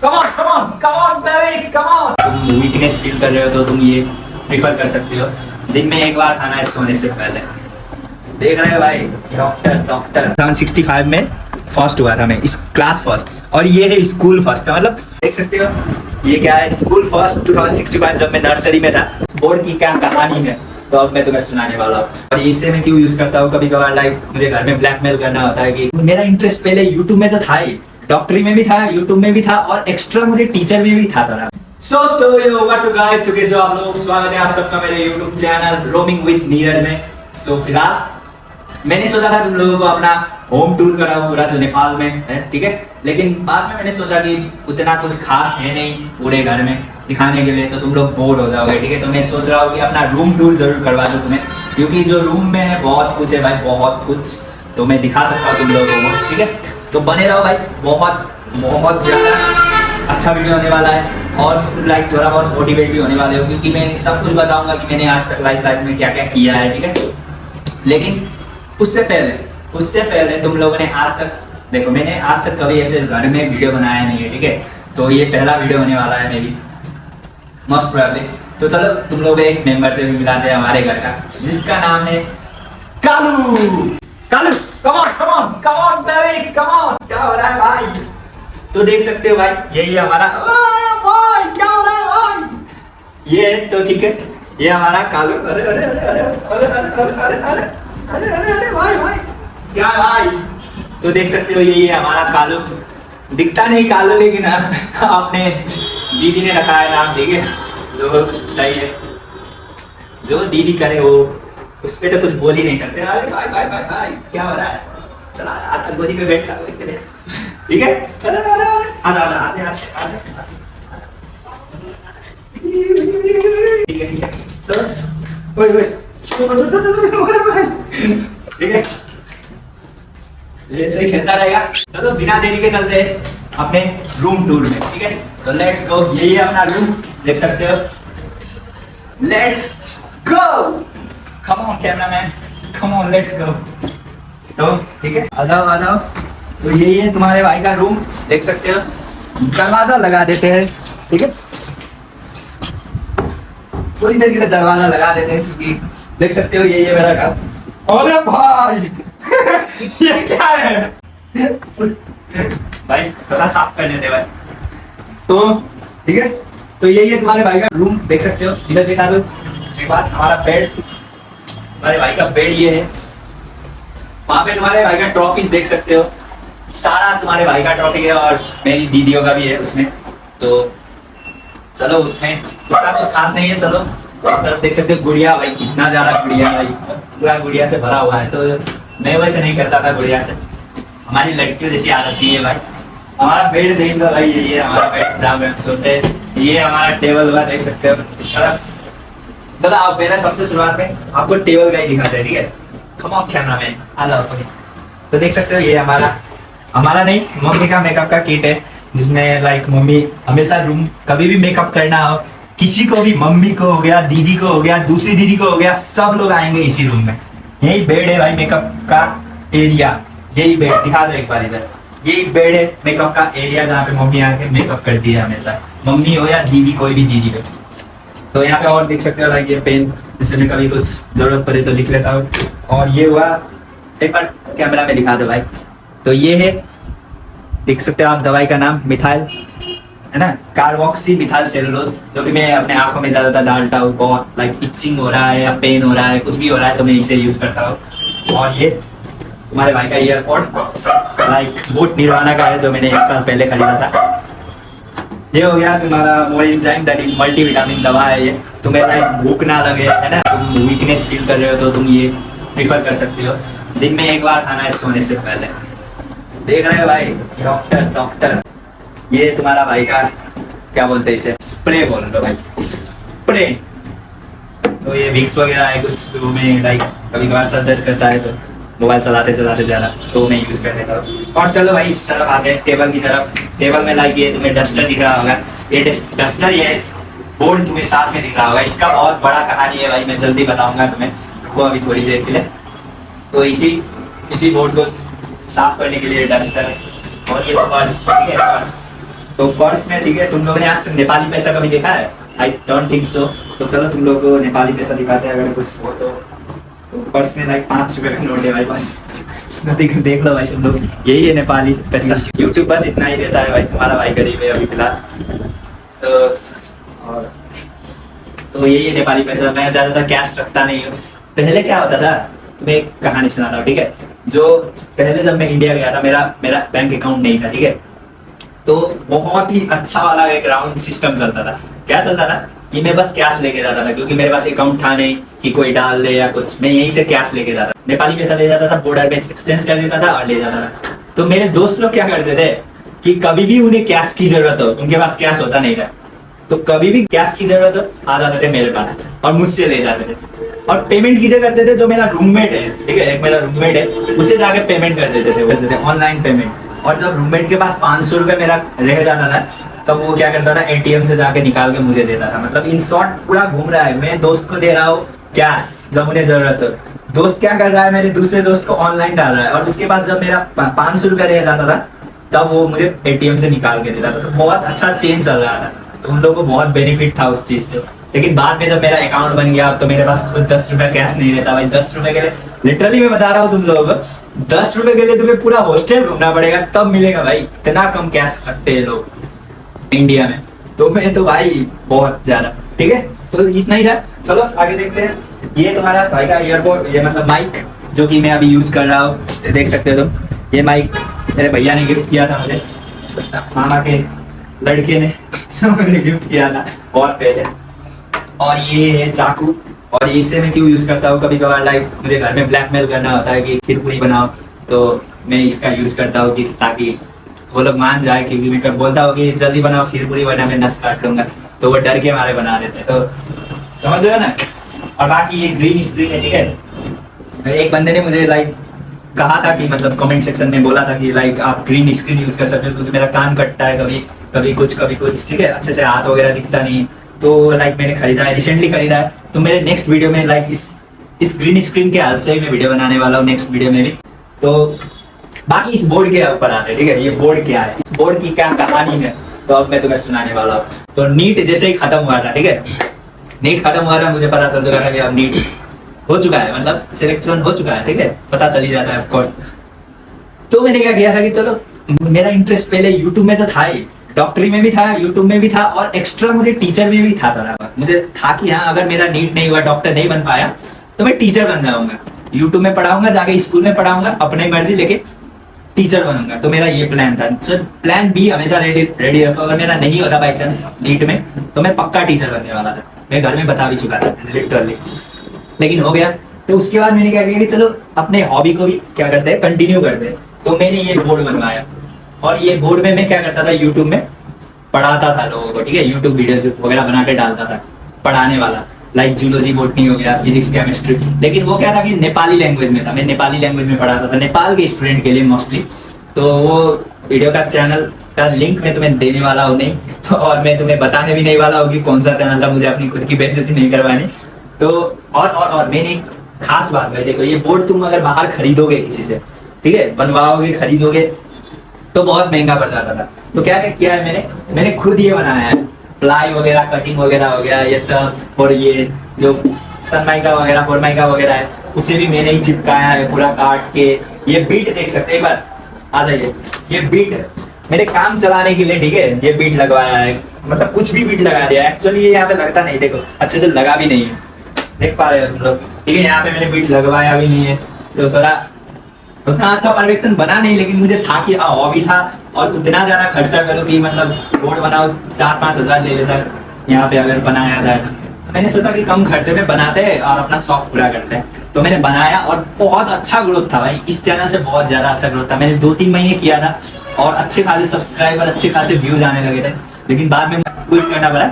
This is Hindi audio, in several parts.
Come on baby, come on. तुम वीकनेस फील कर रहे हो तो तुम ये प्रिफर कर सकते हो, दिन में एक बार खाना है सोने से पहले। देख रहे हो भाई, डॉक्टर 765 में फर्स्ट हुआ था मैं, इस क्लास फर्स्ट, और ये है स्कूल फर्स्ट। मतलब देख सकते हो ये क्या है, स्कूल फर्स्ट 2065, जब मैं नर्सरी में था। बोर्ड की क्या कहानी है तो अब मैं तुम्हें सुनाने वाला हूँ। और इसे मैं क्यों यूज करता हूँ, कभी कभार लाइक मुझे घर में ब्लैकमेल करना होता है कि मेरा इंटरेस्ट पहले यूट्यूब में तो था ही, डॉक्टरी में भी था, यूट्यूब में भी था, और एक्स्ट्रा मुझे टीचर में भी था थोड़ा। सो तो यो व्हाट्स अप गाइस, तो कैसे हो आप लोग? स्वागत है आप सबका मेरे YouTube channel roaming with Neeraj में। सो फिलहाल मैंने सोचा था तुम लोगों को अपना होम टूर कराऊं पूरा जो नेपाल में है, ठीक है। लेकिन बाद में मैंने सोचा कि उतना कुछ खास है नहीं पूरे घर में दिखाने के लिए, तो तुम लोग बोर हो जाओगे, ठीक है। तो मैं सोच रहा हूँ कि अपना रूम टूर जरूर करवा दूँ तुम्हें, क्योंकि जो रूम में है बहुत कुछ है भाई, बहुत कुछ तो मैं दिखा सकता हूँ तुम लोगों को, ठीक है। तो बने रहो भाई, बहुत ज़्यादा अच्छा वीडियो होने वाला है, और लाइक थोड़ा बहुत मोटिवेट भी होने वाले हो, क्योंकि मैं सब कुछ बताऊंगा कि मैंने आज तक लाइफ में क्या क्या किया है, ठीक है। लेकिन उससे पहले तुम लोगों ने आज तक देखो, मैंने आज तक कभी ऐसे घर में वीडियो बनाया नहीं है, ठीक है। तो ये पहला वीडियो होने वाला है, मे बी मोस्ट प्रोबेबली। तो चलो तुम लोग एक मेंबर से भी मिलाते हैं हमारे घर का, जिसका नाम है Kalu. Come on baby, come on. क्या हो रहा है भाई? तो देख सकते हो भाई, यही हमारा भाई, क्या हो रहा है भाई? ये तो ठीक है, ये हमारा कालू। अरे अरे अरे अरे अरे अरे अरे अरे अरे अरे अरे भाई क्या भाई? तो देख सकते हो ये हमारा कालू, दिखता नहीं कालू, लेकिन आपने दीदी ने रखा है नाम, ठीक है। जो सही है, जो दीदी करे वो, उस पे तो कुछ बोल ही नहीं सकते। अरे भाई भाई भाई भाई क्या हो रहा है? चला आता गोदी पे बैठ कर, ठीक है। अरे अरे आजा आजा आजा आजा, ठीक है। तो ओए ठीक है, ऐसे ही खेलता रहेगा। चलो बिना देरी के चलते हैं अपने रूम टूर में, ठीक है। तो लेट्स गो, यही है अपना रूम, देख सकते हो। Let's go, come on cameraman, come on, let's go. तो ठीक है, आ जाओ। तो यही है तुम्हारे भाई का रूम, देख सकते हो। दरवाजा लगा देते हैं, ठीक है। पूरी तरीके से दरवाजा लगा देते हैं, क्योंकि देख सकते हो यही है मेरा घर। अरे भाई ये क्या है भाई? थोड़ा साफ कर लेते भाई। तो ठीक है, तो यही है तुम्हारे भाई का रूम, देख सकते हो। इधर दिखा दो एक बात, हमारा बेड, तुम्हारे भाई का बेड ये है। वहां पे तुम्हारे भाई का ट्रॉफीज देख सकते हो, सारा तुम्हारे भाई का ट्रॉफी है, और मेरी दीदियों का भी है उसमें। तो चलो उसमें उतना कुछ खास नहीं है। चलो इस तरफ देख सकते हो गुड़िया, भाई कितना ज्यादा गुड़िया, भाई पूरा गुड़िया से भरा हुआ है। तो मैं वैसे नहीं करता था गुड़िया से, हमारी लड़कियों जैसी आदत नहीं है भाई। हमारा बेड देख लो भाई, यही है हमारा बेड जहाँ पे सोते हैं। ये हमारा टेबल हुआ, देख सकते हो इस तरफ। चलो आप पहले सबसे शुरुआत में आपको टेबल का ही दिखाते हैं, ठीक है। कम ऑन कैमरामैन, आ जाओ। तो देख सकते हो ये हमारा नहीं, मम्मी का मेकअप का किट है, जिसमें लाइक मम्मी हमेशा रूम कभी भी मेकअप करना हो, किसी को भी, मम्मी को हो गया, दीदी को हो गया, दूसरी दीदी को हो गया, सब लोग आएंगे इसी रूम में। यही बेड है भाई मेकअप का एरिया, यही बेड दिखा दो एक बार इधर। यही बेड है मेकअप का एरिया, जहाँ पे मम्मी आके मेकअप करती है हमेशा, मम्मी हो या दीदी, कोई भी दीदी को। तो यहाँ पे और देख सकते हो लाइक ये पेन, जिससे मैं कभी कुछ जरूरत पड़े तो लिख लेता हूँ। और ये हुआ, एक बार कैमरा में दिखा दो भाई। तो ये है, देख सकते हो आप, दवाई का नाम मिथाइल है ना, कार्बोक्सी मिथाइल सेलुलोज, जो कि मैं अपने आंखों में ज्यादातर डालता हूँ। बहुत लाइक इचिंग हो रहा है या पेन हो रहा है, कुछ भी हो रहा है, तो मैं इसे यूज करता हूँ। और ये तुम्हारे भाई का ईयरपोर्ट, लाइक बूट निर्वाणा का है, जो मैंने 1 साल पहले खरीदा था। ये हो गया तुम्हारा मोरिनजाइम, दैट इज मल्टीविटामिन दवा है ये। तुम्हें लाइक भूख ना लगे है ना, तुम वीकनेस फील कर रहे हो, तो तुम ये प्रीफर कर सकते हो, दिन में एक बार खाना है सोने से पहले। देख रहे हो भाई, डॉक्टर। ये तुम्हारा भाई का क्या बोलते हैं इसे, स्प्रे बोल दो भाई, स्प्रे। तो ये विक्स वगैरह है कुछ, तो मैं लाइक कभी कभार सर दर्द करता है तो मोबाइल चलाते ज़्यादा, तो मैं यूज कर देता हूँ। और चलो भाई इस तरफ आते हैं टेबल की तरफ। टेबल में लाइक ये तुम्हें डस्टर दिख रहा होगा, ये डस्टर, ये बोर्ड तुम्हें साथ में दिख रहा होगा। इसका बहुत बड़ा कहानी है भाई, मैं जल्दी बताऊंगा तुम्हें, रुको अभी थोड़ी देर के लिए। तो इसी बोर्ड को साफ करने के लिए डस्टर, और ये पर्स, ठीक है, पर्स तो पर्स में, ठीक है, तुम लोगों ने आज तक नेपाली पैसा कभी देखा है? I don't think so. तो चलो तुम लोगों को नेपाली पैसा दिखाते हैं, अगर कुछ हो तो पर्स में लाइक 5 रुपए का नोट है भाई, बस देख लो भाई तुम लोग, यही है नेपाली पैसा। यूट्यूब बस इतना ही देता है भाई, तुम्हारा भाई गरीब है अभी फिलहाल। तो और तो यही है नेपाली पैसा। मैं ज्यादातर कैश रखता नहीं हूँ। पहले क्या होता था, तुम्हें एक कहानी सुनाता हूँ, ठीक है। जो पहले जब मैं इंडिया गया था, मेरा मेरा बैंक अकाउंट नहीं था, ठीक है। तो बहुत ही अच्छा वाला एक राउंड सिस्टम चलता था। क्या चलता था कि मैं बस कैश लेके जाता था, क्योंकि मेरे पास अकाउंट था नहीं कि कोई डाल दे या कुछ। मैं यहीं से कैश लेके जाता था, नेपाली पैसा ले जाता था, बॉर्डर पे एक्सचेंज कर देता था और ले जाता था। तो मेरे दोस्त लोग क्या करते थे कि कभी भी उन्हें कैश की जरूरत हो, उनके पास कैश होता नहीं था, तो कभी भी कैश की जरूरत हो आ जाते थे मेरे पास और मुझसे ले जाते थे। और पेमेंट किसे करते थे? जो मेरा रूममेट है, ठीक है, एक मेरा रूममेट है, उसे जाके पेमेंट कर देते थे, ऑनलाइन पेमेंट। और जब रूममेट के पास 500 रुपए मेरा रह जाता था, तब वो क्या करता था, एटीएम से जाके निकाल के मुझे देता था। मतलब इन शॉर्ट पूरा घूम रहा है, मैं दोस्त को दे रहा हूँ कैश जब उन्हें जरूरत हो, दोस्त क्या कर रहा है, मेरे दूसरे दोस्त को ऑनलाइन डाल रहा है, और उसके बाद जब मेरा 500 रुपया रह जाता था, तब वो मुझे एटीएम से निकाल के देता था। तो बहुत अच्छा चेंज चल रहा था, तो उन लोगों को बहुत बेनिफिट था उस चीज से। लेकिन बाद में जब मेरा अकाउंट बन गया, अब तो मेरे पास खुद 10 रुपया कैश नहीं रहता भाई। 10 रुपए के लिए, लिटरली मैं बता रहा हूँ तुम लोगों को, 10 रुपए के लिए तुम्हें पूरा हॉस्टल घूमना पड़ेगा तब मिलेगा भाई। इतना कम कैश रखते हैं लोग इंडिया में। तो मैं तो भाई बहुत ज्यादा, ठीक है। तो इतना ही था, चलो आगे देखते हैं। ये तुम्हारा भाई का ईयरबोर्ड, ये मतलब माइक, जो कि मैं अभी यूज कर रहा हूँ, देख सकते हो तुम। ये माइक मेरे भैया ने गिफ्ट किया था मुझे, सस्ता मामा के लड़के ने मुझे गिफ्ट किया था बहुत पहले। और ये है चाकू, और इसे मैं क्यों यूज करता हूँ, कभी कभार लाइक मुझे घर में ब्लैकमेल करना होता है कि खीर पूरी बनाओ, तो मैं इसका यूज करता हूँ कि ताकि वो लोग मान जाए। क्योंकि मैं बोलता हूँ कि जल्दी बनाओ खीर पूरी वरना मैं नस काट लूंगा, तो वो डर के मारे बना देते हैं। तो समझ रहे हो ना। और बाकी ये ग्रीन स्क्रीन है, ठीक है। एक बंदे ने मुझे लाइक कहा था कि मतलब कमेंट सेक्शन में बोला था कि लाइक आप ग्रीन स्क्रीन यूज कर सकते हो, क्योंकि मेरा कान कटता है कभी कभी कुछ, ठीक है, अच्छे से हाथ वगैरह दिखता नहीं। तो लाइक मैंने खरीदा है, रिसेंटली खरीदा है। तो मेरे नेक्स्ट वीडियो में लाइक इस ग्रीन स्क्रीन के हेल्प से ही मैं वीडियो बनाने वाला हूँ नेक्स्ट वीडियो में भी। तो बाकी इस बोर्ड के ऊपर आते हैं, ठीक है। ये बोर्ड क्या है, इस बोर्ड की क्या कहानी है, तो अब मैं तुम्हें सुनाने वाला हूँ। तो नीट जैसे ही खत्म हुआ था, ठीक है, नीट खत्म हुआ था, मुझे पता चल चुका था कि अब नीट हो चुका है, मतलब सिलेक्शन हो चुका है, ठीक है, पता चल ही जाता है ऑफकोर्स। तो मैंने क्या किया था कि चलो, मेरा इंटरेस्ट पहले यूट्यूब में तो था ही, डॉक्टरी में भी था, यूट्यूब में भी था, और एक्स्ट्रा मुझे टीचर में भी था थोड़ा बहुत। मुझे था कि हाँ, अगर मेरा नीट नहीं हुआ, डॉक्टर नहीं बन पाया, तो मैं टीचर बन जाऊंगा, यूट्यूब में पढ़ाऊंगा, जाके स्कूल में पढ़ाऊंगा, अपनी मर्जी लेके टीचर बनूंगा। तो मेरा ये प्लान था। तो प्लान बी हमेशा रेडी रखो, अगर मेरा नहीं होता बाई चांस नीट में, तो मैं पक्का टीचर बनने वाला था। मैं घर में बता भी चुका था लिटरली, लेकिन हो गया। तो उसके बाद मैंने क्या किया कि चलो अपने हॉबी को भी क्या करते हैं, कंटिन्यू करते हैं। तो मैंने ये बोर्ड बनवाया, और ये बोर्ड में मैं क्या करता था, यूट्यूब में पढ़ाता था लोगों को, ठीक है, यूट्यूब वीडियोस वगैरह बना के डालता था, पढ़ाने वाला, लाइक जूलॉजी, बॉटनी हो गया, फिजिक्स, केमिस्ट्री। लेकिन वो क्या था कि नेपाली लैंग्वेज में था, मैं नेपाली लैंग्वेज में पढ़ाता था, नेपाल के स्टूडेंट के लिए मोस्टली। तो वो वीडियो का चैनल का लिंक मैं तुम्हें देने वाला हूँ नहीं, और मैं तुम्हें बताने भी नहीं वाला हूँ कि कौन सा चैनल था, मुझे अपनी खुद की बेइज्जती नहीं करवानी। तो और मैंने एक खास बात है, देखो, ये बोर्ड तुम अगर बाहर खरीदोगे किसी से, ठीक है, बनवाओगे, खरीदोगे, तो बहुत महंगा पड़ जाता था। तो क्या क्या किया है मैंने खुद ये बनाया है, प्लाई वगैरह, कटिंग वगैरह हो गया ये सब, और ये जो सनमाइका वगैरह, फोरमाइका वगैरह है, उसे भी मैंने ही चिपकाया है पूरा काट के। ये बीट देख सकते हैं, एक बार आ जाइए। ये बीट मेरे काम चलाने के लिए, ठीक है, ये बीट लगवाया है, मतलब कुछ भी बीट लगा दिया। एक्चुअली ये यहाँ पे लगता नहीं, देखो अच्छे से लगा भी नहीं है, देख पा रहे हो तुम लोग, ठीक है। यहाँ पे मैंने बीट लगवाया भी नहीं है, तो थोड़ा उतना अच्छा परफेक्शन बना नहीं, लेकिन मुझे था कि हॉबी था, और उतना ज्यादा खर्चा करो कि मतलब बोर्ड बनाओ 4-5 हजार ले लेता यहाँ पे अगर बनाया जाए तो मैंने सोचा कि कम खर्चे में बनाते हैं और अपना शौक पूरा करते हैं। तो मैंने बनाया, और बहुत अच्छा ग्रोथ था भाई, इस चैनल से बहुत ज्यादा अच्छा ग्रोथ था। मैंने 2-3 महीने किया था, और अच्छे खासे सब्सक्राइबर, अच्छे खासे व्यूज आने लगे थे। लेकिन बाद में क्विट करना पड़ा,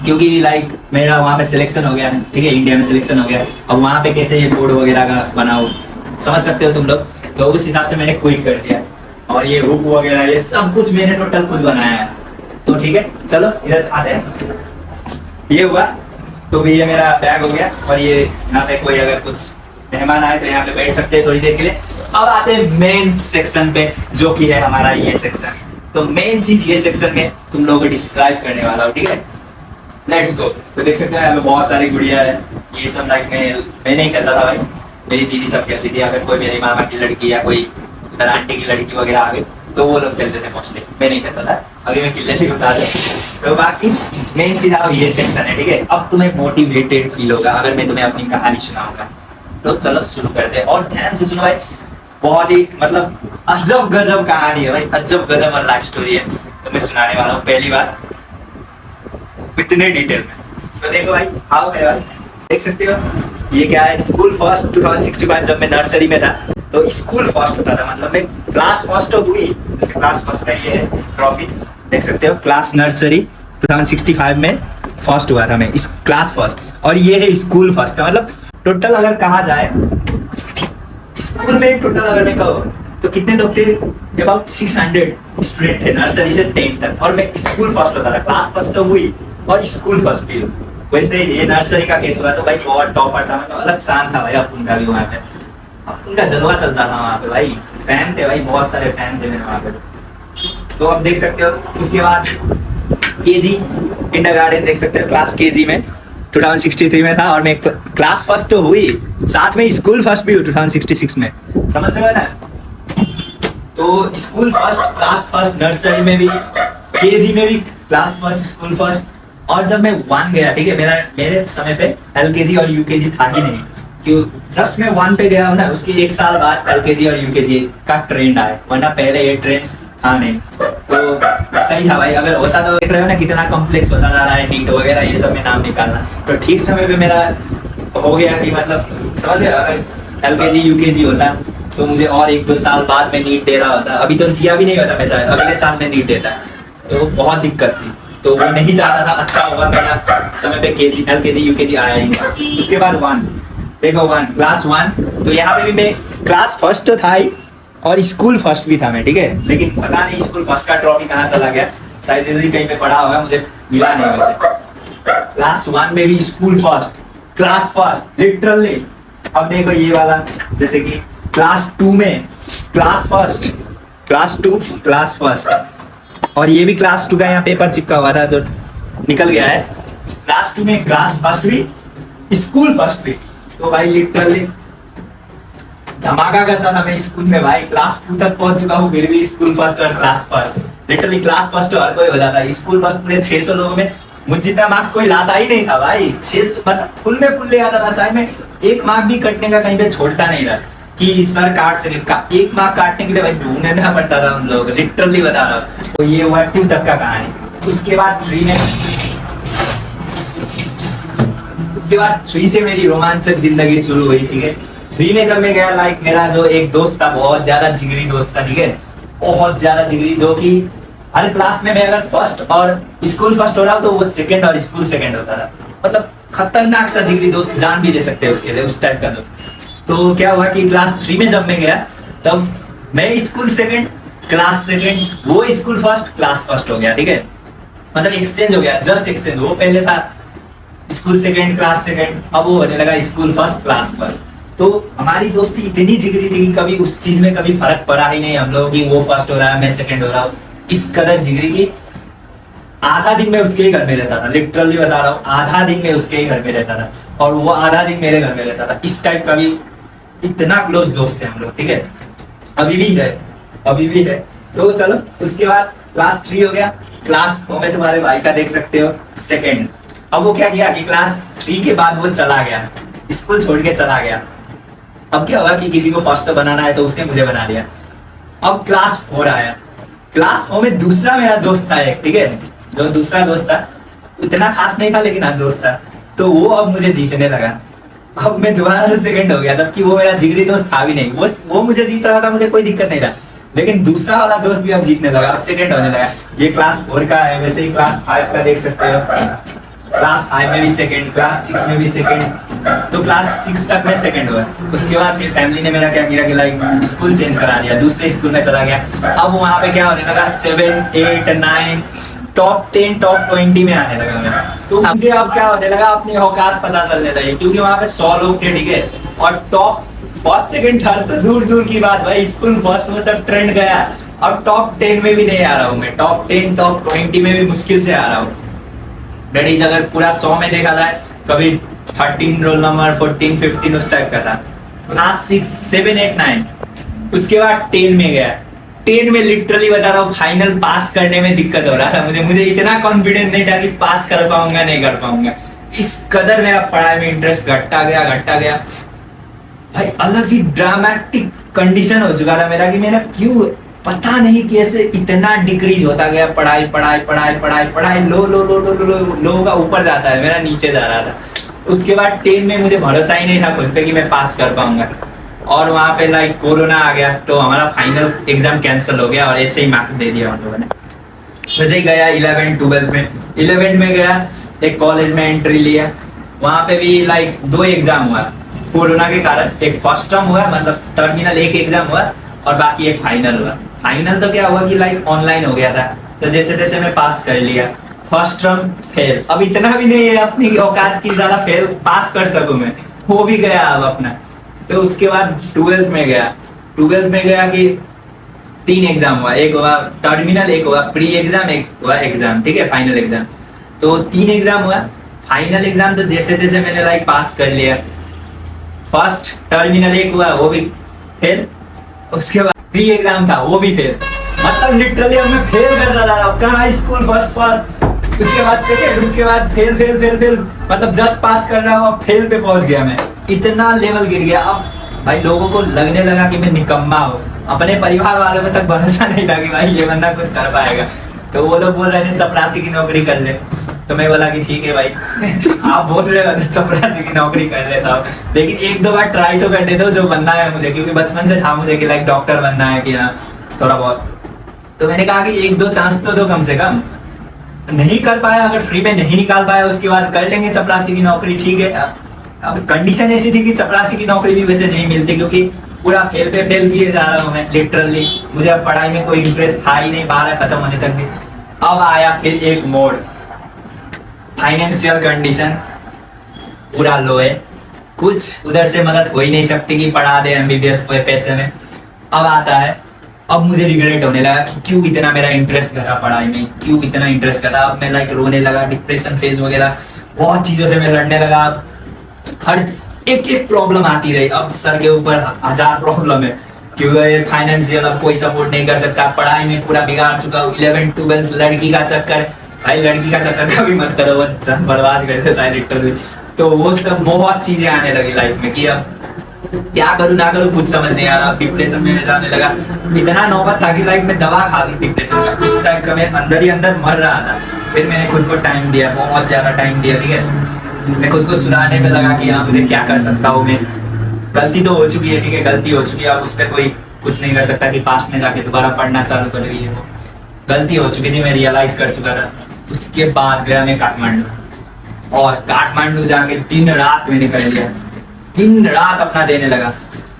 क्योंकि लाइक मेरा वहाँ पे सिलेक्शन हो गया, ठीक है, इंडिया में सिलेक्शन हो गया। अब वहाँ पे कैसे ये बोर्ड वगैरह का बनाओ, समझ सकते हो तुम लोग। तो उस हिसाब से मैंने क्विट कर दिया, और ये हुक वगैरह ये सब कुछ मैंने टोटल खुद बनाया है। तो ठीक है, चलो इधर आते हैं। ये हुआ, तो भी ये मेरा बैग हो गया, और ये यहाँ पे कोई अगर कुछ मेहमान आए तो यहाँ पे बैठ सकते हैं थोड़ी देर के लिए। अब आते हैं मेन सेक्शन पे, जो कि है हमारा ये सेक्शन। तो मेन चीज ये सेक्शन में तुम लोगों को डिस्क्राइब करने वाला हूँ, ठीक है। Let's go. तो देख सकते हैं यहाँ पे बहुत सारी गुड़िया है। ये सब लाइक मैं नहीं करता था भाई, मेरी दीदी सब कहती थी। अगर कोई मेरी मामा की लड़की या कोई इधर आंटी की लड़की वगैरह आ गई तो वो लोग खेलते थे मोस्टली, मैं नहीं करता था। अभी मैं खेलने से बता दूं। तो बाकी मेन चीज अब ये सेक्शन है, ठीक है। अब तुम्हें मोटिवेटेड फील होगा अगर मैं तुम्हें अपनी कहानी सुनाऊंगा। तो चलो शुरू करते हैं और ध्यान से सुनो भाई। बहुत ही मतलब अजब गजब कहानी है भाई, अजब गजब और लाइफ स्टोरी है। तो मैं सुनाने वाला हूँ पहली बार इतने डिटेल में। तो देखो भाई, आओ मेरे भाई, देख सकते हो ये क्या है। स्कूल फर्स्ट 2065 जब मैं नर्सरी में था तो स्कूल फर्स्ट होता था, मतलब मैं क्लास फर्स्ट तो हुई। जैसे क्लास फर्स्ट का ये है ट्रॉफी, देख सकते हो। क्लास नर्सरी 2065 में फर्स्ट हुआ था मैं, इस क्लास फर्स्ट। और ये है स्कूल फर्स्ट का मतलब टोटल अगर कहा जाए स्कूल में टोटल अगर मैं कहूँ तो कितने लोग थे, अबाउट 600 स्टूडेंट थे नर्सरी से 10 तक। और मैं स्कूल फर्स्ट होता था, क्लास फर्स्ट तो हुई और स्कूल फर्स्ट भी। वैसे ये नर्सरी का केस हुआ तो भाई बहुत टॉपर था, मतलब अलग स्थान था भाई अपन का भी वहाँ पे। अपन का जलवा चलता था वहाँ पे भाई, फैन थे भाई, बहुत सारे फैन थे मेरे वहाँ पे। तो अब देख सकते हो उसके बाद केजी किंडरगार्टन देख सकते हो। क्लास केजी में 2063 में था और मैं क्लास फर्स्ट तो हुई, साथ में स्कूल फर्स्ट भी हुई 2066 में, समझ रहे हो ना। तो school first, class first, nursery में भी, केजी में भी क्लास फर्स्ट, स्कूल फर्स्ट। और जब मैं 1 गया, ठीक है, मेरे समय पे एलकेजी और यूकेजी था ही नहीं, क्यों जस्ट मैं 1 पे गया हूँ ना, उसके 1 साल बाद एलकेजी और यूकेजी का ट्रेंड आया, वरना पहले ये ट्रेंड था नहीं। तो सही था भाई, अगर होता तो देख रहे हो ना कितना कॉम्प्लेक्स होता जा रहा है, नीट वगैरह ये सब में नाम निकालना। तो ठीक समय पे मेरा हो गया कि मतलब समझ गया, अगर एलकेजी यूकेजी होता तो मुझे और 1-2 साल बाद में नीट दे रहा होता। अभी तो दिया भी नहीं होता, मैं चाहे अगले साल में नीट देता, तो बहुत दिक्कत थी। तो वो नहीं चाहता था, अच्छा होगा मेरा समय पे केजी एलकेजी यूकेजी आया ही नहीं। उसके बाद 1 देखो, 1 क्लास 1 तो यहाँ पे भी मैं क्लास फर्स्ट तो था ही और स्कूल फर्स्ट भी था मैं, ठीक है। लेकिन पता नहीं स्कूल फर्स्ट का ट्रॉफी कहाँ चला गया, शायद इधर ही कहीं पे पड़ा होगा, मुझे मिला नहीं वैसे। क्लास 1 में भी school first, class first literally. अब देखो ये वाला, जैसे कि क्लास 2 में class first, class 2 class first. और ये भी क्लास 2 का यहाँ पेपर चिपका हुआ था जो निकल गया है। क्लास 2 में क्लास फर्स्ट भी, स्कूल फर्स्ट भी। तो भाई लिटरली धमाका करता था मैं स्कूल में भाई। क्लास 2 तक पहुंच चुका हूँ, फिर भी स्कूल फर्स्ट और class first. Literally class first तो हर कोई हो जाता है, स्कूल फर्स्ट पूरे 600 लोगों में मुझे जितना मार्क्स कोई लाता ही नहीं था भाई। 600 मतलब फुल में फुल ले आता था, शायद मैं 1 मार्क भी कटने का कहीं पे छोड़ता नहीं था कि सर काट से 1 मार्क काटने के लिए भाई ढूंढना पड़ता था हम लोग, लिटरली बता रहा हूँ। तो ये हुआ 2 तक का कहानी। उसके बाद 3 से मेरी रोमांचक जिंदगी शुरू हुई, ठीक है। 3 में जब मैं गया, लाइक मेरा जो एक दोस्त था, बहुत ज्यादा जिगरी दोस्त था, ठीक है, बहुत ज्यादा जिगरी, जो कि हर क्लास में मैं अगर फर्स्ट और स्कूल फर्स्ट हो रहा हूँ तो वो सेकंड और स्कूल सेकंड होता था। मतलब खतरनाक सा जिगरी दोस्त, जान भी दे सकते हैं उसके लिए, उस टाइप का दोस्त। तो क्या हुआ कि क्लास 3 में जब मैं गया तब मैं स्कूल सेकंड, क्लास सेकंड, वो स्कूल फर्स्ट, क्लास फर्स्ट हो गया, ठीक है। मतलब एक्सचेंज हो गया, जस्ट एक्सचेंज। वो पहले था स्कूल सेकंड, क्लास सेकंड, अब वो होने लगा स्कूल फर्स्ट, क्लास फर्स्ट। तो हमारी दोस्ती इतनी जिगरी थी कि कभी उस चीज में कभी फर्क पड़ा ही नहीं हम लोगों की, वो फर्स्ट हो रहा है मैं सेकंड हो रहा हूँ। इस कदर जिगरी की आधा दिन में उसके ही घर में रहता था, लिटरली बता रहा हूँ, आधा दिन में उसके ही घर में रहता था और वो आधा दिन मेरे घर में रहता था। इस टाइप का भी इतना क्लोज दोस्त है हम लोग, ठीक है। अभी भी है, अभी भी है। तो चलो उसके बाद क्लास 3 हो गया। क्लास 4 में तुम्हारे भाई का देख सकते हो सेकंड। अब वो क्या किया कि क्लास 3 के बाद वो चला गया, स्कूल छोड़ के चला गया। अब क्या हुआ कि किसी को फर्स्ट बनाना है तो उसने मुझे बना लिया। अब क्लास 4 आया। क्लास 4 में दूसरा मेरा दोस्त था एक, ठीक है, जो दूसरा दोस्त था इतना खास नहीं था लेकिन हाँ दोस्त था। तो वो अब मुझे जीतने लगा। अब मैं दोबारा से सेकंड हो गया, जबकि वो मेरा जिगरी दोस्त था भी नहीं। वो मुझे जीत रहा था, मुझे कोई दिक्कत नहीं था, लेकिन दूसरा वाला दोस्त भी अब जीतने लगा, सेकंड होने लगा। ये क्लास 4 का है। वैसे ही क्लास 5 का देख सकते हो, क्लास 5 में भी सेकंड, क्लास 6 में भी सेकंड। तो क्लास 6 तक मैं सेकंड हुआ। उसके बाद फिर फैमिली ने मेरा क्या किया कि लाइक स्कूल चेंज करा दिया, दूसरे स्कूल में चला गया। अब वहाँ पे क्या होने लगा, 7, 8, 9, टॉप 10, टॉप 20 में आने लगा मैं। तो मुझे अब क्या होने लगा, अपनी औकात पता चलने लगी, क्योंकि वहाँ पे 100 लोग थे, ठीक है। और टॉप फर्स्ट सेकंड थर्ड तो दूर दूर की बात भाई, स्कूल फर्स्ट में सब ट्रेंड गया। और टॉप 10 में भी नहीं आ रहा हूँ मैं, टॉप 10 टॉप 20 में भी मुश्किल से आ रहा हूँ। डेट अगर पूरा 100 में देखा जाए, कभी 13 रोल नंबर 14 15 उस टाइप का था, क्लास 6 7 8 9, उसके बाद 10 में गया। 10 में लिटरली बता रहा हूँ फाइनल पास करने में दिक्कत हो रहा था मुझे इतना कॉन्फिडेंस नहीं था कि पास कर पाऊंगा नहीं कर पाऊंगा। इस कदर मेरा पढ़ाई में इंटरेस्ट घटता गया भाई, अलग ही ड्रामेटिक कंडीशन हो चुका था मेरा कि मेरा क्यों पता नहीं कैसे इतना डिक्रीज होता गया, पढ़ाई लो का ऊपर जाता है, मेरा नीचे जा रहा था। उसके बाद 10 में मुझे भरोसा ही नहीं था खुद पे कि मैं पास कर पाऊंगा, और वहां पे लाइक कोरोना आ गया तो हमारा फाइनल एग्जाम कैंसिल हो गया और ऐसे ही मार्क्स दे दिया उन लोगों ने। वैसे ही गया 11 12 में, 11 में गया एक कॉलेज में एंट्री लिया, वहां पे भी लाइक 2 एग्जाम हुआ कोरोना के कारण। एक फर्स्ट टर्म हुआ, मतलब टर्मिनल एक एग्जाम हुआ, और बाकी एक फाइनल हुआ। फाइनल तो क्या हुआ कि लाइक ऑनलाइन हो गया था, तो जैसे तैसे मैं पास कर लिया। फर्स्ट टर्म फेल, अब इतना भी नहीं है अपनी औकात की ज्यादा फेल पास कर सकूं मैं, हो भी गया अब अपना। तो उसके बाद 12th में गया कि 3 एग्जाम हुआ, एक हुआ टर्मिनल, एक हुआ प्री एग्जाम, एक हुआ एग्जाम, ठीक है फाइनल एग्जाम। तो 3 एग्जाम हुआ। फाइनल एग्जाम तो जैसे तैसे मैंने लाइक पास कर लिया। फर्स्ट टर्मिनल एक हुआ, वो भी फेल। उसके बाद प्री एग्जाम था, वो भी फेल। मतलब लिटरली अब मैं फेल करता जा रहा हूँ, कहाँ स्कूल फर्स्ट, उसके बाद सेकंड, उसके बाद फेल, मतलब जस्ट पास कर रहा हूँ, अब फेल पे पहुंच गया मैं। इतना लेवल गिर गया। अब भाई लोगों को लगने लगा कि मैं निकम्मा हूँ, अपने परिवार वालों को तक भरोसा नहीं था कि भाई ये बंदा कुछ कर पाएगा। तो वो लोग बोल रहे थे चपरासी की नौकरी कर ले, तो मैं बोला कि ठीक है भाई आप बोल रहे हो तो चपरासी की नौकरी कर लेता हूँ, लेकिन 1-2 बार ट्राई तो कर देता हूँ जो बनना है मुझे, क्योंकि बचपन से था मुझे कि लाइक डॉक्टर बनना है कि हाँ थोड़ा बहुत। तो मैंने कहा कि 1-2 चांस तो दो कम से कम। नहीं कर पाया, अगर फ्री में नहीं निकाल पाया उसके बाद कर लेंगे चपरासी की नौकरी, ठीक है। अब कंडीशन ऐसी थी कि चपरासी की नौकरी भी वैसे नहीं मिलती, क्योंकि पूरा फेल पे फेल किए जा रहा हूँ मैं लिटरली। मुझे अब पढ़ाई में कोई इंटरेस्ट था ही नहीं 12 खत्म होने तक भी। अब आया फिर एक मोड़, फाइनेंशियल कंडीशन पूरा लो है, कुछ उधर से मदद हो ही नहीं सकती कि पढ़ा दे एमबीबीएस को पैसे में। अब आता है, अब मुझे रिग्रेट होने लगा कि क्यों इतना मेरा इंटरेस्ट करा पढ़ाई में, क्यों इतना इंटरेस्ट करा। अब मैं लाइक रोने लगा, डिप्रेशन फेज वगैरह बहुत चीजों से मैं लड़ने लगा। हर एक प्रॉब्लम आती रही, अब सर के ऊपर 1000 प्रॉब्लम है, क्योंकि फाइनेंशियल अब कोई सपोर्ट नहीं कर सकता, पढ़ाई में पूरा बिगाड़ चुका हूँ। 11 12 लड़की का चक्कर, भाई लड़की का चक्कर कभी मत करो, वो बर्बाद कर देता है लिटरली। तो वो सब बहुत चीजें आने लगी लाइफ में कि अब क्या करूँ ना करूँ कुछ समझ नहीं आ रहा। डिप्रेशन में जाने लगा, इतना नौबत था कि लाइक मैं दवा खा ली डिप्रेशन में, उस टाइम का मैं अंदर ही अंदर मर रहा था। फिर मैंने खुद को टाइम दिया, बहुत ज्यादा टाइम दिया, ठीक है। मैं खुद को सुधारने में लगा कि हाँ मुझे क्या कर सकता हूँ मैं, गलती तो हो चुकी है, ठीक है गलती हो चुकी है, अब उस पर कोई कुछ नहीं कर सकता कि पास्ट में जाके दोबारा पढ़ना चालू कर रही है। वो गलती हो चुकी थी, मैं रियलाइज कर चुका था। उसके बाद गया मैं काठमांडू, और काठमांडू जाके दिन रात मैंने कर लिया, दिन रात अपना देने लगा,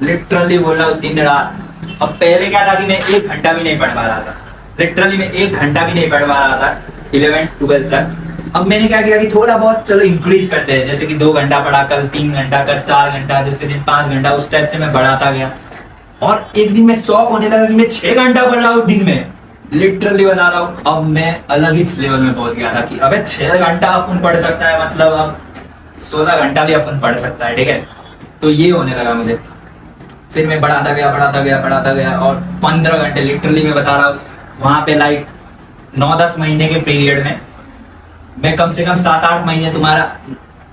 लिटरली बोल रहा हूँ दिन रात। अब पहले क्या था कि मैं 1 घंटा भी नहीं पढ़ पा रहा था, लिटरली मैं 1 घंटा भी नहीं पढ़ पा रहा था 11th 12th तक। अब मैंने क्या किया कि थोड़ा बहुत चलो इंक्रीज करते हैं, जैसे कि 2 घंटा पढ़ा, कल 3 घंटा, कल 4 घंटा, दूसरे दिन 5 घंटा, उस टाइप से मैं बढ़ाता गया। और एक दिन मैं शौक होने लगा कि मैं 6 घंटा पढ़ रहा हूँ दिन में, लिटरली बता रहा हूँ। अब मैं अलग ही लेवल में पहुंच गया था कि अबे 6 घंटा अपन पढ़ सकता है, मतलब अब 16 घंटा भी अपन पढ़ सकता है, ठीक है। तो ये होने लगा मुझे। फिर मैं बढ़ाता गया और 15 घंटे लिटरली मैं बता रहा हूँ, वहां पे लाइक 9-10 महीने के पीरियड में मैं कम से कम 7-8 महीने तुम्हारा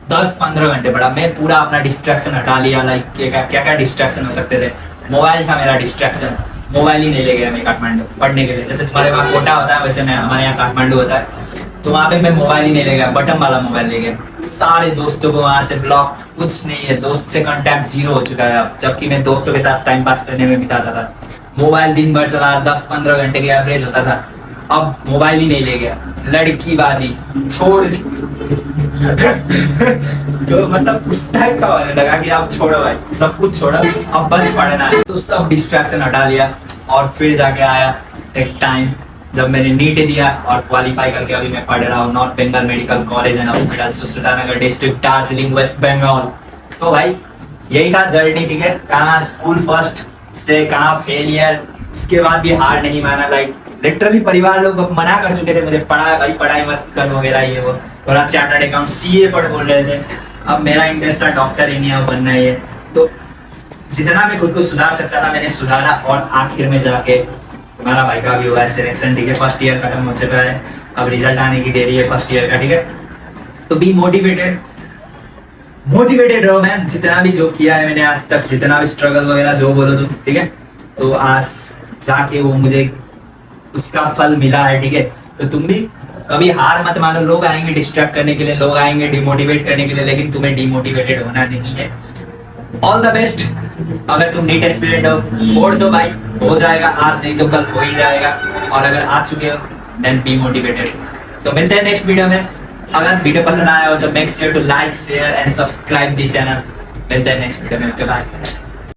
10-15 घंटे पढ़ा। मैं पूरा अपना डिस्ट्रैक्शन हटा लिया, लाइक क्या डिस्ट्रैक्शन हो सकते थे। मोबाइल था मेरा डिस्ट्रैक्शन, मोबाइल ही नहीं ले गया मैं काठमांडू पढ़ने के लिए। जैसे तुम्हारे वहाँ कोटा होता है वैसे मैं हमारे यहाँ काठमांडू होता है, तो वहाँ पे मैं मोबाइल ही नहीं ले गया, बटन वाला मोबाइल ले गया। सारे दोस्तों को वहाँ से ब्लॉक, कुछ नहीं है, दोस्त से कांटेक्ट 0 हो चुका है अब, जबकि मैं दोस्तों के साथ टाइम पास करने में बिताता था। मोबाइल दिन भर चला, 10-15 घंटे के एवरेज होता था। अब मोबाइल ही नहीं ले गया, लड़की बाजी छोड़ दी। तो मतलब उस टाइप का होने लगा कि आप छोड़ो भाई, सब कुछ छोड़ो, अब बस पढ़ना है। तो सब डिस्ट्रैक्शन हटा लिया, और फिर जाके आया एक टाइम जब मैंने नीट दिया और क्वालिफाई करके अभी मैं पढ़ रहा हूँ North Bengal medical college and hospital, Sultannagar district, Darjeeling, West Bengal. तो भाई यही था जर्नी, ठीक है। कहाँ स्कूल फर्स्ट से कहाँ फेलियर, उसके बाद भी हार नहीं माना। लाइक लिटरली परिवार लोग मना कर चुके थे मुझे, भाई पढ़ाई मत कर वगैरह ये वो, थोड़ा चार्टर्ड अकाउंट सीए पढ़ बोल रहे थे। अब मेरा इंटरेस्ट था डॉक्टर इंजीनियर बनना है, तो जितना मैं खुद को सुधार सकता था मैंने सुधारा, और आखिर में जाके हमारा भाई का भी हुआ है सिलेक्शन, ठीक है। फर्स्ट ईयर खत्म हो चुका है, अब रिजल्ट आने की देरी है फर्स्ट ईयर का, ठीक है। तो बी मोटिवेटेड, मोटिवेटेड रहो मैन। जितना भी जो किया है मैंने आज तक, जितना भी स्ट्रगल वगैरह जो बोलो तुम, ठीक है, तो आज जाके वो मुझे उसका फल मिला है, ठीक है। तो तुम भी कभी हार मत मानो। लोग आएंगे डिस्ट्रैक्ट करने के लिए, लोग आएंगे डिमोटिवेट करने के लिए, लेकिन तुम्हें डिमोटिवेटेड होना नहीं है। All the best. अगर तुम नीट एस्पिरेंट हो, फोड़ दो भाई, हो जाएगा, आज नहीं तो कल हो ही जाएगा। और अगर आ चुके हो देन बी मोटिवेटेड। तो मिलते हैं नेक्स्ट वीडियो में। अगर वीडियो पसंद आया हो तो make sure to like share and subscribe the channel. मिलते हैं नेक्स्ट वीडियो में, ओके बाय।